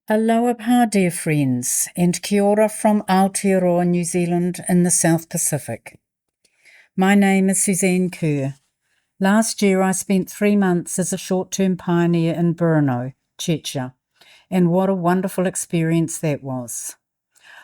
Aloha, dear friends, and kia ora from Aotearoa, New Zealand in the South Pacific. My name is Suzanne Kerr. Last year I spent 3 months as a short-term pioneer in Brno, Czechia, and what a wonderful experience that was.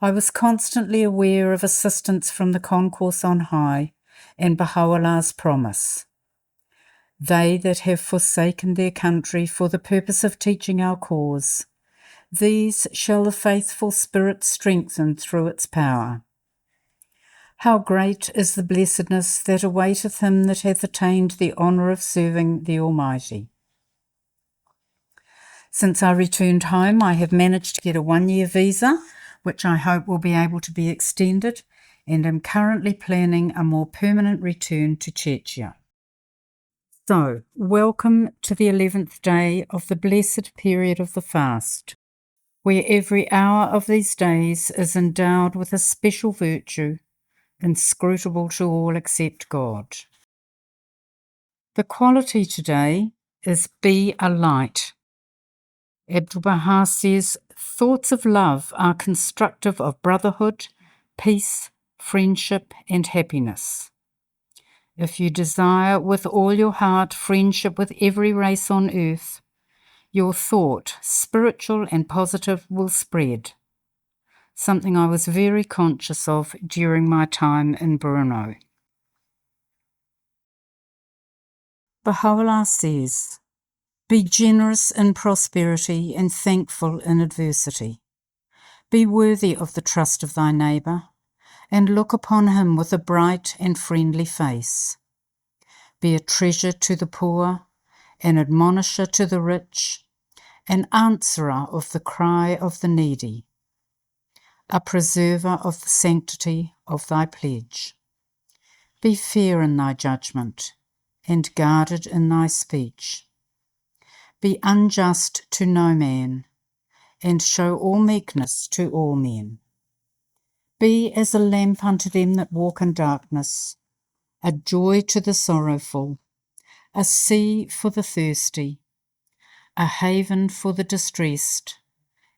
I was constantly aware of assistance from the concourse on high and Baha'u'llah's promise. They that have forsaken their country for the purpose of teaching our cause, these shall the faithful spirit strengthen through its power. How great is the blessedness that awaiteth him that hath attained the honour of serving the Almighty. Since I returned home, I have managed to get a 1-year visa, which I hope will be able to be extended, and am currently planning a more permanent return to Czechia. So, welcome to the 11th day of the blessed period of the fast, where every hour of these days is endowed with a special virtue, inscrutable to all except God. The quality today is be a light. Abdu'l-Baha says, thoughts of love are constructive of brotherhood, peace, friendship, and happiness. If you desire with all your heart friendship with every race on earth, your thought, spiritual and positive, will spread, something I was very conscious of during my time in Brno. Baha'u'llah says, be generous in prosperity and thankful in adversity. Be worthy of the trust of thy neighbour, and look upon him with a bright and friendly face. Be a treasure to the poor, an admonisher to the rich, an answerer of the cry of the needy, a preserver of the sanctity of thy pledge. Be fair in thy judgment, and guarded in thy speech. Be unjust to no man, and show all meekness to all men. Be as a lamp unto them that walk in darkness, a joy to the sorrowful, a sea for the thirsty, a haven for the distressed,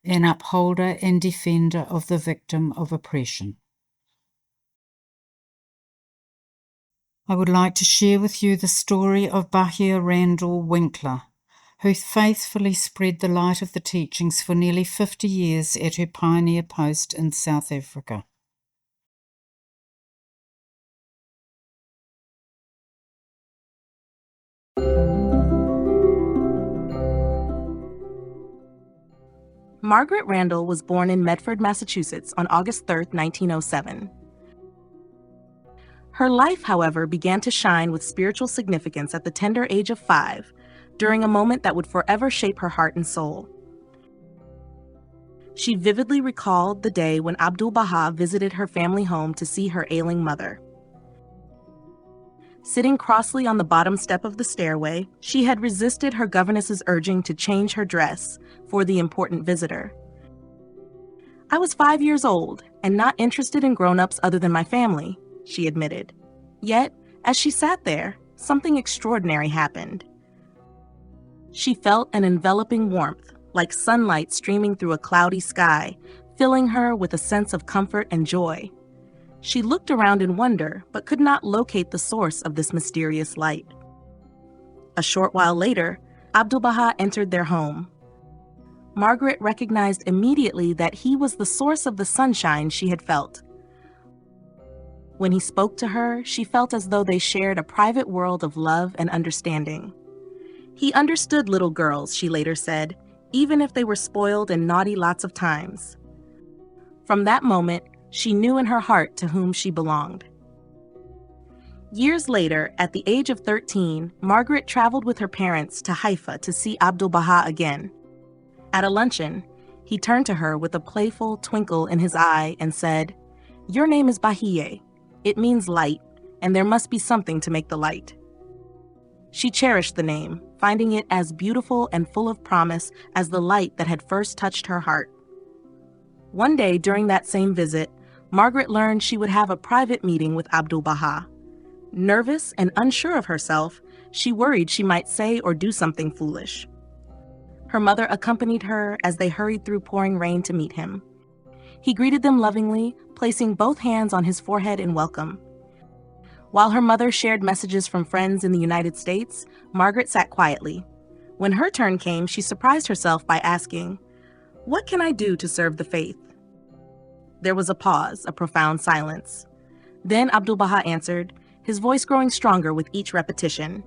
an upholder and defender of the victim of oppression. I would like to share with you the story of Bahiyyih Winkler, who faithfully spread the light of the teachings for nearly 50 years at her pioneer post in South Africa. Margaret Randall was born in Medford, Massachusetts on August 3, 1907. Her life, however, began to shine with spiritual significance at the tender age of 5, during a moment that would forever shape her heart and soul. She vividly recalled the day when Abdu'l-Baha visited her family home to see her ailing mother. Sitting crossly on the bottom step of the stairway, she had resisted her governess's urging to change her dress for the important visitor. I was 5 years old and not interested in grown-ups other than my family, she admitted. Yet, as she sat there, something extraordinary happened. She felt an enveloping warmth, like sunlight streaming through a cloudy sky, filling her with a sense of comfort and joy. She looked around in wonder, but could not locate the source of this mysterious light. A short while later, Abdu'l-Baha entered their home. Margaret recognized immediately that he was the source of the sunshine she had felt. When he spoke to her, she felt as though they shared a private world of love and understanding. He understood little girls, she later said, even if they were spoiled and naughty lots of times. From that moment, she knew in her heart to whom she belonged. Years later, at the age of 13, Margaret traveled with her parents to Haifa to see Abdu'l-Baha again. At a luncheon, he turned to her with a playful twinkle in his eye and said, "Your name is Bahiyyih. It means light, and there must be something to make the light." She cherished the name, finding it as beautiful and full of promise as the light that had first touched her heart. One day during that same visit, Margaret learned she would have a private meeting with Abdu'l-Baha. Nervous and unsure of herself, she worried she might say or do something foolish. Her mother accompanied her as they hurried through pouring rain to meet him. He greeted them lovingly, placing both hands on his forehead in welcome. While her mother shared messages from friends in the United States, Margaret sat quietly. When her turn came, she surprised herself by asking, "What can I do to serve the faith?" There was a pause, a profound silence. Then Abdu'l-Baha answered, his voice growing stronger with each repetition.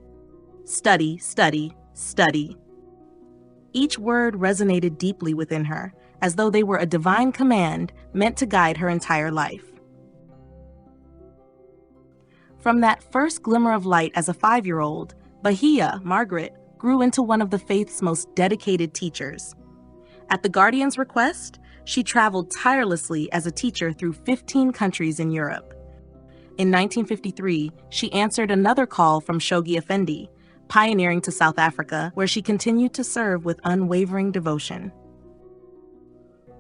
"Study, study, study." Each word resonated deeply within her, as though they were a divine command meant to guide her entire life. From that first glimmer of light as a 5-year-old, Bahiyyih, Margaret, grew into one of the faith's most dedicated teachers. At the Guardian's request, she traveled tirelessly as a teacher through 15 countries in Europe. In 1953, she answered another call from Shoghi Effendi, pioneering to South Africa, where she continued to serve with unwavering devotion.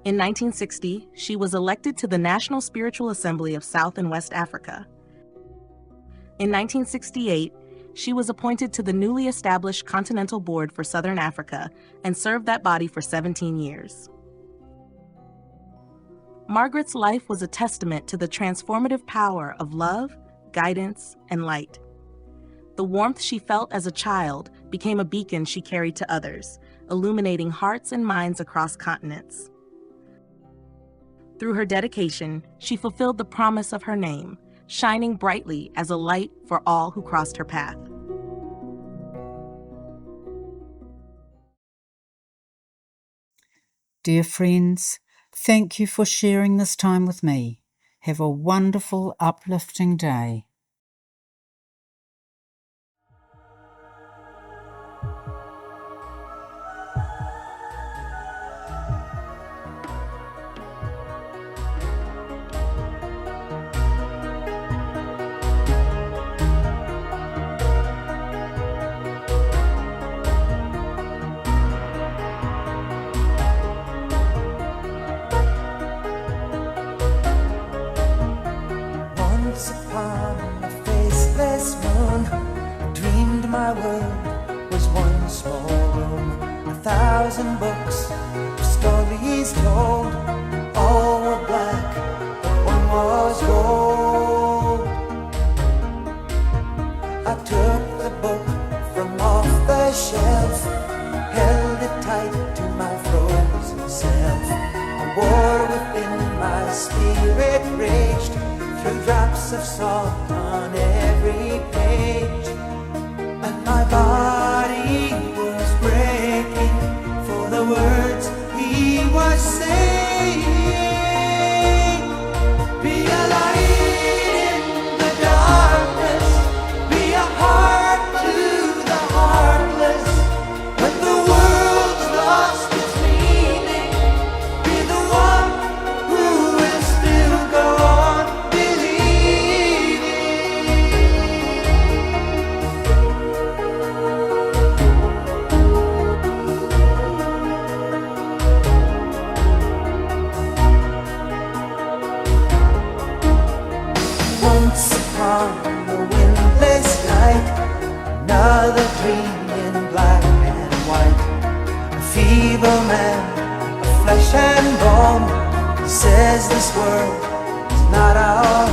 In 1960, she was elected to the National Spiritual Assembly of South and West Africa. In 1968, she was appointed to the newly established Continental Board for Southern Africa and served that body for 17 years. Margaret's life was a testament to the transformative power of love, guidance, and light. The warmth she felt as a child became a beacon she carried to others, illuminating hearts and minds across continents. Through her dedication, she fulfilled the promise of her name, shining brightly as a light for all who crossed her path. Dear friends, thank you for sharing this time with me. Have a wonderful, uplifting day. Once upon a faceless moon, I dreamed my world was one small room. 1,000 books of stories told, all were black, but one was gold. I took the book from off the shelf, held it tight to my frozen self. A war within my spirit raged, through drops of salt on every page, and my body was breaking for the words he was saying. Be a light in the darkness, be a heart to the heartless. When the world's lost its meaning, be the one who will still go on. Once upon the windless night, another dream in black and white. A feeble man of flesh and bone says this world is not our